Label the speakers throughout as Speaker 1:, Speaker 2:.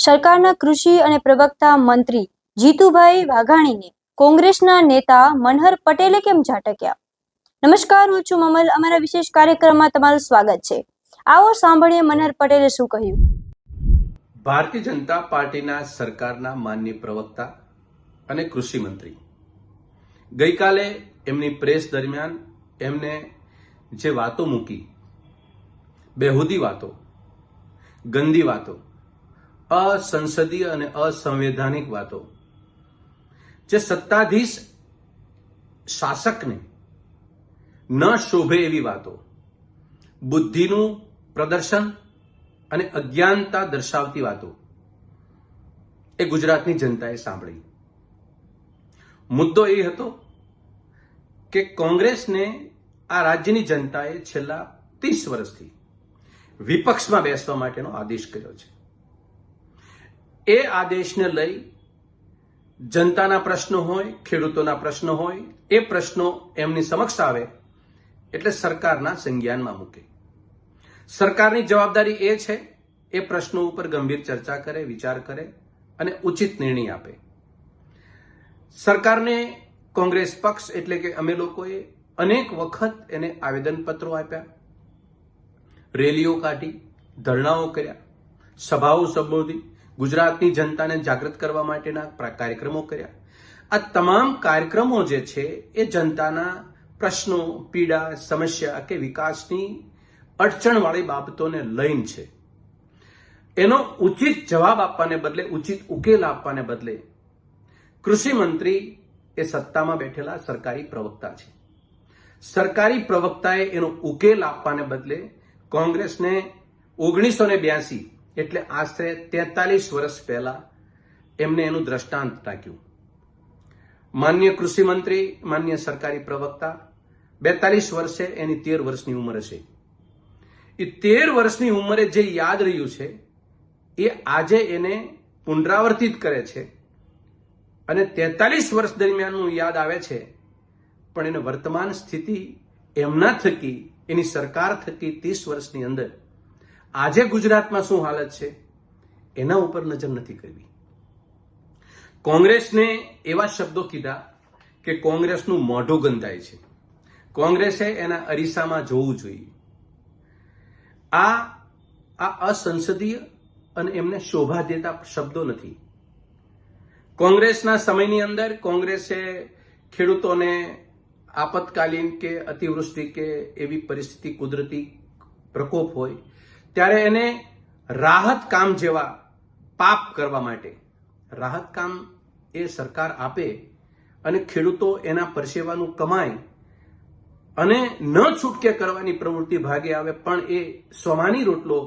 Speaker 1: સરકારના કૃષિ અને પ્રવક્તા મંત્રી જીતુભાઈ વાઘાણીને કોંગ્રેસના નેતા મનહર પટેલે કેમ ઝાટક્યા? નમસ્કાર, હું છું મમલ. અમારા વિશેષ કાર્યક્રમમાં તમારું સ્વાગત છે. આવો સાંભળીએ મનહર પટેલે શું કહ્યું.
Speaker 2: ભારતીય જનતા પાર્ટીના સરકારના માનનીય પ્રવક્તા અને કૃષિ મંત્રી ગઈકાલે એમની પ્રેસ દરમિયાન એમને જે વાતો મૂકી, બેહુદી વાતો, ગંદી વાતો, અસંસદીય અને અસંવૈધાનિક વાતો, જે સત્તાધીશ શાસકને ન શોભે એવી વાતો, બુદ્ધિનું પ્રદર્શન અને અજ્ઞાનતા દર્શાવતી વાતો એ ગુજરાતની જનતાએ સાંભળી. મુદ્દો એ હતો કે કોંગ્રેસને આ રાજ્યની જનતાએ છેલ્લા 30 વર્ષથી વિપક્ષમાં બેસવા માટેનો આદેશ કર્યો છે. એ આદેશને લઈ જનતાના પ્રશ્નો હોય, ખેડૂતોના પ્રશ્નો હોય, એ પ્રશ્નો એમની સમક્ષ આવે એટલે સરકારના સંજ્ઞાનમાં મૂકે. સરકારની જવાબદારી એ છે એ પ્રશ્નો ઉપર ગંભીર ચર્ચા કરે, વિચાર કરે અને ઉચિત નિર્ણય આપે. સરકારને કોંગ્રેસ પક્ષ એટલે કે અમે લોકોએ અનેક વખત એને આવેદનપત્રો આપ્યા, રેલીઓ કાઢી, ધરણાઓ કર્યા, સભાઓ સંબોધી, ગુજરાતની જનતાને જાગૃત કરવા માટેના કાર્યક્રમો કર્યા. આ તમામ કાર્યક્રમો જે છે એ જનતાના પ્રશ્નો, પીડા, સમસ્યા કે વિકાસની અડચણવાળી બાબતોને લઈને છે. એનો ઉચિત જવાબ આપવાને બદલે, ઉચિત ઉકેલ આપવાને બદલે કૃષિ મંત્રી એ સત્તામાં બેઠેલા સરકારી પ્રવક્તા છે. સરકારી પ્રવક્તાએ એનો ઉકેલ આપવાને બદલે કોંગ્રેસને 1982 એટલે આશરે 43 વર્ષ પહેલા એમને એનું દ્રષ્ટાંત ટાંક્યું. માન્ય કૃષિ મંત્રી, માન્ય સરકારી પ્રવક્તા 42 વર્ષે એની 13 વર્ષની ઉંમર હશે. એ 13 વર્ષની ઉંમરે જે યાદ રહ્યું છે એ આજે એને પુનરાવર્તિત કરે છે અને 43 વર્ષ દરમિયાનનું યાદ આવે છે, પણ એને વર્તમાન સ્થિતિ એમના થકી, એની સરકાર થકી 30 વર્ષની અંદર આજે ગુજરાતમાં શું હાલત છે એના ઉપર નજર નથી કરવી. કોંગ્રેસને એવા શબ્દો કીધા કે કોંગ્રેસનું મોઢું ગંધાય છે, કોંગ્રેસે એના અરીસામાં જોવું જોઈએ. આ અસંસદીય અને એમને શોભા દેતા શબ્દો નથી. કોંગ્રેસના સમયની અંદર કોંગ્રેસે ખેડૂતોને આપતકાલીન કે અતિવૃષ્ટિ કે એવી પરિસ્થિતિ, કુદરતી પ્રકોપ હોય ત્યારે એને રાહત કામ જેવા પાપ કરવા માટે રાહત કામ એ સરકાર આપે અને ખેડૂતો એના પરસેવાનું કમાય અને ન છૂટકે કરવાની પ્રવૃત્તિ ભાગે આવે, પણ એ સ્વમાની રોટલો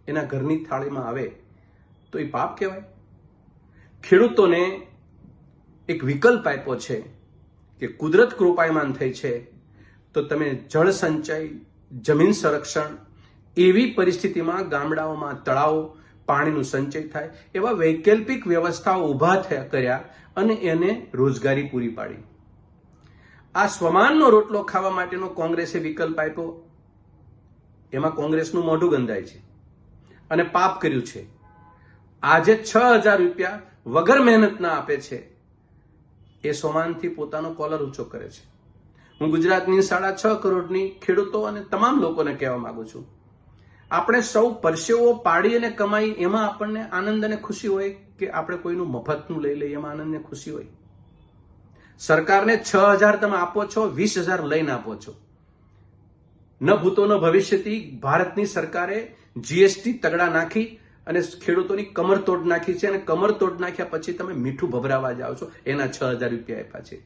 Speaker 2: એના ઘરની થાળીમાં આવે તો એ પાપ કહેવાય. ખેડૂતોને એક વિકલ્પ આપ્યો છે કે કુદરત કૃપાયમાન થઈ છે તો તમે જળ સંચય, જમીન સંરક્ષણ, એવી પરિસ્થિતિમાં ગામડાઓમાં તળાવો, પાણીનું સંચય થાય એવા વૈકલ્પિક વ્યવસ્થાઓ ઊભા કર્યા અને એને રોજગારી પૂરી પાડી. આ સ્વમાનનો રોટલો ખાવા માટેનો કોંગ્રેસે વિકલ્પ આપ્યો, એમાં કોંગ્રેસનું મોઢું ગંધાય છે અને પાપ કર્યું છે. આજે 6,000 રૂપિયા વગર મહેનતના આપે છે એ સોમાનથી પોતાનો કોલર ઊંચો કરે છે. હું ગુજરાતની 6.5 કરોડની ખેડૂતો અને તમામ લોકોને કહેવા માંગુ છું, આપણે સૌ પરસેવો પાડી અને કમાઈ એમાં આપણને આનંદ અને ખુશી હોય કે આપણે કોઈનું મફતનું લઈ લઈએ એમાં આનંદ અને ખુશી હોય. સરકારને 6,000 તમે આપો છો, 20,000 લઈને આપો છો. ન ભૂતો ન ભવિષ્યથી ભારતની સરકારે જીએસટી તગડા નાખી અને ખેડૂતોની કમર તોડ નાખી છે અને કમર તોડ નાખ્યા પછી તમે મીઠું ભભરાવા જાઓ છો, એના 6,000 રૂપિયા આપ્યા છે.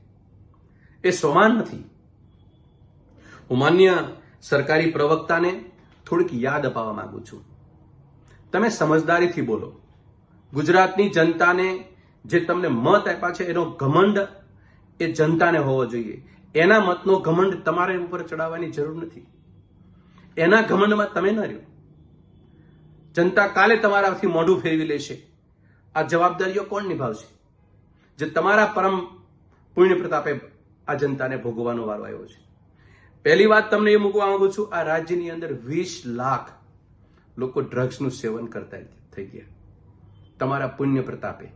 Speaker 2: એ સમાન નથી. હું માન્ય સરકારી પ્રવક્તાને થોડીક યાદ અપાવવા માંગુ છું. તમે સમજદારીથી બોલો. ગુજરાતની જનતાને જે તમને મત આપ્યા છે એનો ઘમંડ એ જનતાને હોવો જોઈએ. એના મતનો ઘમંડ તમારા ઉપર ચડાવવાની જરૂર નથી. એના ઘમંડમાં તમે ન રહ્યો. જનતા કાલે તમારાથી મોઢું ફેરવી લેશે. આ જવાબદારીઓ કોણ નિભાવશે? જે તમારા પરમ પુણ્ય પ્રતાપે આ જનતાને ભોગવવાનો વારો આવ્યો છે. પહેલી વાત તમને એ મૂકવા માંગુ છું, આ રાજ્યની અંદર 20 લાખ લોકો ડ્રગ્સનું સેવન કરતા થઈ ગયા. તમારા પુણ્ય પ્રતાપે.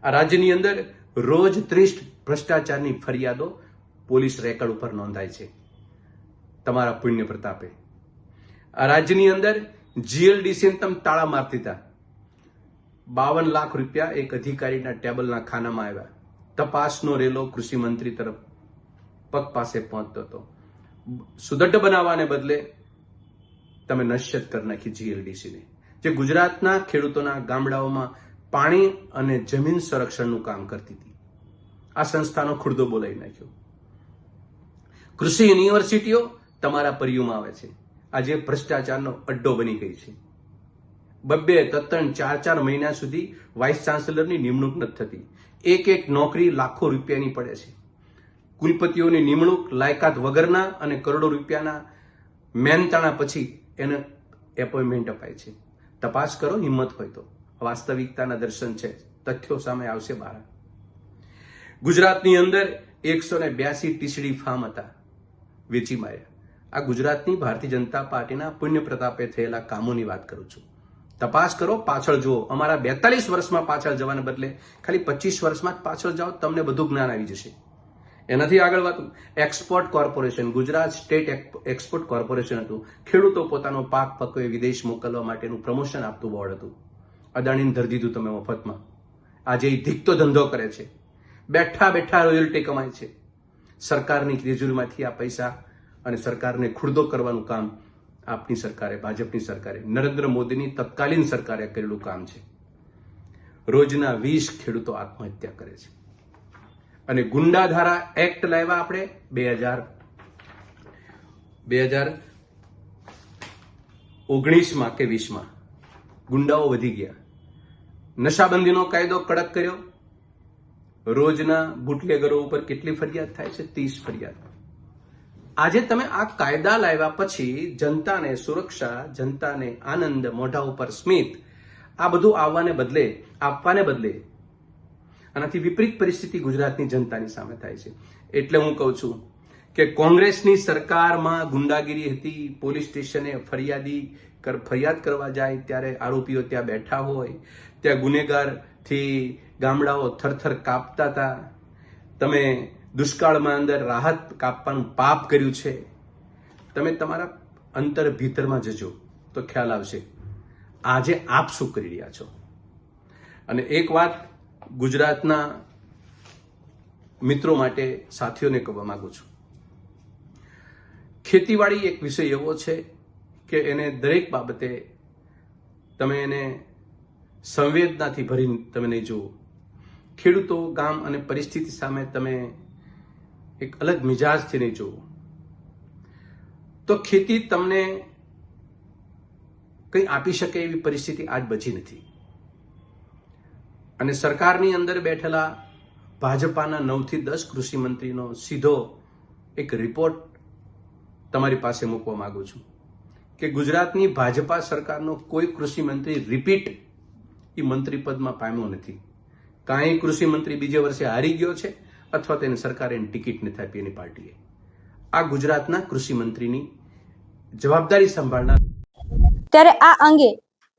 Speaker 2: આ રાજ્યની અંદર રોજ 30 ભ્રષ્ટાચારની ફરિયાદો પોલીસ રેકર્ડ ઉપર નોંધાય છે, તમારા પુણ્ય પ્રતાપે. આ રાજ્યની અંદર જીએલડીસી તમે તાળા મારતી હતા. 52 લાખ રૂપિયા એક અધિકારીના ટેબલના ખાનામાં આવ્યા. તપાસનો રેલો કૃષિ મંત્રી તરફ પગ પાસે પહોંચતો હતો. સુદૃઢ બનાવવાને બદલે તમે નશ્યત કરી નાખી જીએલડીસીને, જે ગુજરાતના ખેડૂતોના ગામડાઓમાં પાણી અને જમીન સંરક્ષણનું કામ કરતી હતી. આ સંસ્થાનો ખુરદો બોલાવી નાખ્યો. કૃષિ યુનિવર્સિટીઓ તમારા પર્યુમાં આવે છે, આજે ભ્રષ્ટાચારનો અડ્ડો બની ગઈ છે. 2-3-4 મહિના સુધી વાઇસ ચાન્સેલરની નિમણૂક નથી થતી. એક નોકરી લાખો રૂપિયાની પડે છે. કુલપતિઓની નિમણૂક લાયકાત વગરના અને કરોડો રૂપિયાના મહેનતાણા પછી એને એપોઇન્ટમેન્ટ અપાય છે. તપાસ કરો, હિંમત હોય તો. વાસ્તવિકતાના દર્શન છે, તથ્યો સામે આવશે બહાર. ગુજરાતની અંદર 182 ટીસડી ફાર્મ હતા, વેચી માર્યા. આ ગુજરાતની ભારતીય જનતા પાર્ટીના પુણ્ય પ્રતાપે થયેલા કામોની વાત કરું છું. તપાસ કરો, પાછળ જુઓ. અમારા 42 વર્ષમાં પાછળ જવાને બદલે ખાલી 25 વર્ષમાં જ પાછળ જાઓ, તમને બધું જ્ઞાન આવી જશે. એનાથી આગળ વાતું. Export corporation, Gujarat state export corporation હતું. ખેડૂતો પોતાનો પાક પકવે વિદેશ મોકલવા માટેનું પ્રમોશન આપતું બોર્ડ હતું. અદાણીને ધરી દીધું તમે મફતમાં. આજે એ ધીકતો ધંધો કરે છે, બેઠા બેઠા રોયલ્ટી કમાય છે. સરકારની તિજોરીમાંથી આ પૈસા અને સરકારને ખુરદો કરવાનું કામ આપની સરકારે, ભાજપની સરકારે, નરેન્દ્ર મોદીની તત્કાલીન સરકારે કરેલું કામ છે. રોજના 20 ખેડૂતો આત્મહત્યા કરે છે. અને ગુંડાધારા એક્ટ લાવ્યા આપણે 2019માં કે 20માં. ગુંડાઓ વધી ગયા. નશાબંધીનો કાયદો કડક કર્યો. રોજના બુટલેગરો ઉપર કેટલી ફરિયાદ થાય છે? 30 ફરિયાદ. આજે તમે આ કાયદા લાવ્યા પછી જનતાને સુરક્ષા, જનતાને આનંદ, મોઢા ઉપર સ્મિત, આ બધું આપવાને બદલે આનાથી વિપરીત પરિસ્થિતિ ગુજરાતની જનતાની સામે થાય છે. એટલે હું કહું છું કે કોંગ્રેસની સરકારમાં ગુંડાગીરી હતી. પોલીસ સ્ટેશને ફરિયાદ કરવા જાય ત્યારે આરોપીઓ ત્યાં બેઠા હોય, ત્યાં ગુનેગારથી ગામડાઓ થરથર કાપતા હતા. તમે દુષ્કાળમાં અંદર રાહત કાપવાનું પાપ કર્યું છે. તમે તમારા અંતર ભીતરમાં જજો તો ખ્યાલ આવશે આજે આપ શું કરી રહ્યા છો. અને એક વાત ગુજરાતના મિત્રો માટે, સાથીઓને કહેવા માંગુ છું. ખેતીવાડી એક વિષય એવો છે કે એને દરેક બાબતે તમે એને સંવેદનાથી ભરીને તમે નહીં જુઓ. ખેડૂતો, ગામ અને પરિસ્થિતિ સામે તમે એક અલગ મિજાજથી નહીં જુઓ તો ખેતી તમને કંઈ આપી શકે એવી પરિસ્થિતિ આજ બચી નથી. અને સરકારની અંદર બેઠેલા ભાજપાના 9 થી 10 કૃષિ મંત્રીનો સીધો એક રિપોર્ટ તમારી પાસે મૂકવા માંગુ છું કે ગુજરાતની ભાજપા સરકારનો કોઈ કૃષિ મંત્રી રિપીટ એ મંત્રી પદમાં પામ્યો નથી. કાંઈ કૃષિ મંત્રી બીજે વર્ષે હારી ગયો છે અથવા તેને સરકારે ટિકિટ નથી આપી એની પાર્ટીએ. આ ગુજરાતના કૃષિ મંત્રીની જવાબદારી સંભાળનાર.
Speaker 1: ત્યારે આ અંગે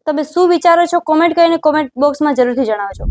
Speaker 1: તમે શું વિચારો છો? કોમેન્ટ કરીને કોમેન્ટ બોક્સમાં જરૂરથી જણાવજો.